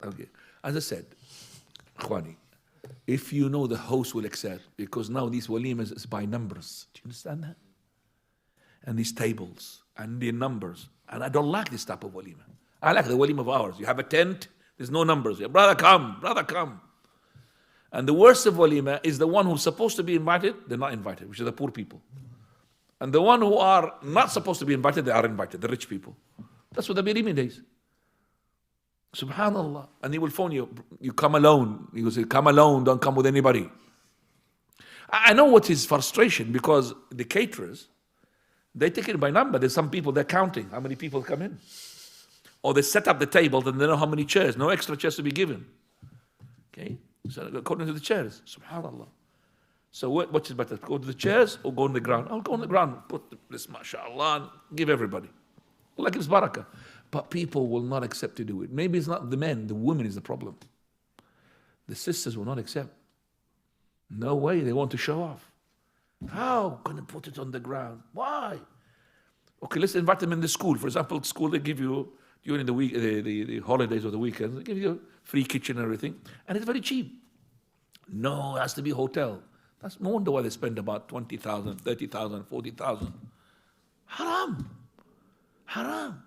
Okay. As I said, Khwani, if you know the host will accept, because now these walimas is by numbers. Do you understand that? And these tables and the numbers. And I don't like this type of walima. I like the walima of ours. You have a tent, there's no numbers. Brother, come, brother, come. And the worst of walima is the one who's supposed to be invited, they're not invited, which are the poor people. And the one who are not supposed to be invited, they are invited, the rich people. That's what the Birimi days. Subhanallah. And he will phone you, you come alone. He will say, come alone, don't come with anybody. I know what his frustration, because the caterers, they take it by number. There's some people, they're counting how many people come in. Or they set up the table and they know how many chairs, no extra chairs to be given. Okay? So according to the chairs, subhanallah. So what is better, go to the chairs or go on the ground? I'll go on the ground, put this mashallah and give everybody. Allah gives barakah. But people will not accept to do it. Maybe it's not the men, the women is the problem. The sisters will not accept. No way, they want to show off. How can I put it on the ground? Why? Okay, let's invite them in the school. For example, school, they give you, during the week, the holidays or the weekends, they give you free kitchen and everything. And it's very cheap. No, it has to be a hotel. That's no wonder why they spend about 20,000, 30,000, 40,000. Haram. Haram.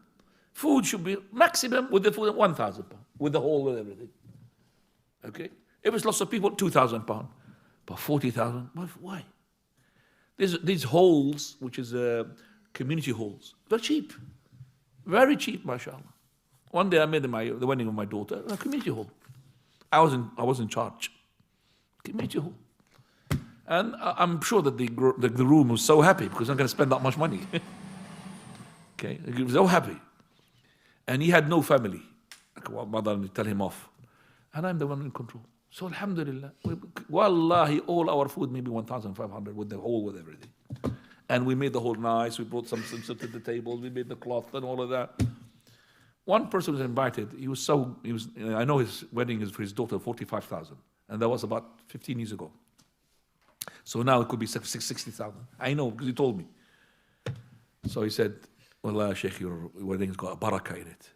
Food should be maximum with the food at 1,000 pounds, with the whole with everything. Okay? If it's lots of people, 2,000 pounds. But 40,000, why? These halls, which is community halls, very cheap. Very cheap, mashallah. One day I made the wedding of my daughter, a community hall. I was in charge. Community hall. And I'm sure that the room was so happy because I'm going to spend that much money. Okay, he was so happy. And he had no family. My mother would tell him off. And I'm the one in control. So alhamdulillah, wallahi, all our food maybe 1,500 with the whole, with everything. And we made the whole nice. We brought some to the tables. We made the cloth and all of that. One person was invited. I know his wedding is for his daughter, 45,000. And that was about 15 years ago. So now it could be 60,000. I know, because he told me. So he said, Wallah, Sheikh, your wedding has got a barakah in it.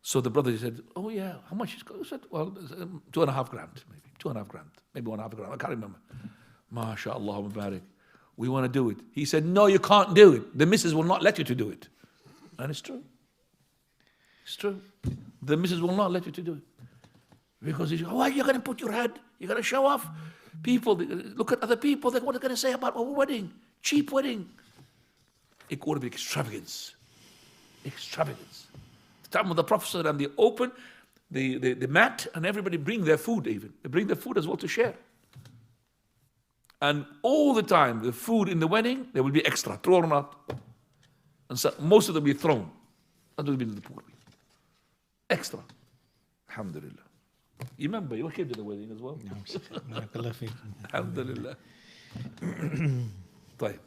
So the brother said, oh yeah, how much is it? He said, well, 2.5 grand, maybe. 2.5 grand, maybe 1.5 grand. I can't remember. MashaAllah, Mubarak. We want to do it. He said, no, you can't do it. The missus will not let you to do it. And it's true. It's true. The missus will not let you to do it. Because he said, why are you going to put your head? You're going to show off. People, look at other people. What are they going to say about our wedding? Cheap wedding. It would be extravagance. Extravagance. The time of the Prophet and they open the mat and everybody bring their food even. They bring their food as well to share. And all the time, the food in the wedding, there will be extra, thrown out. And so most of them will be thrown. That will be to the poor people. Extra. Alhamdulillah. You remember, you came to the wedding as well? No, Alhamdulillah. طيب.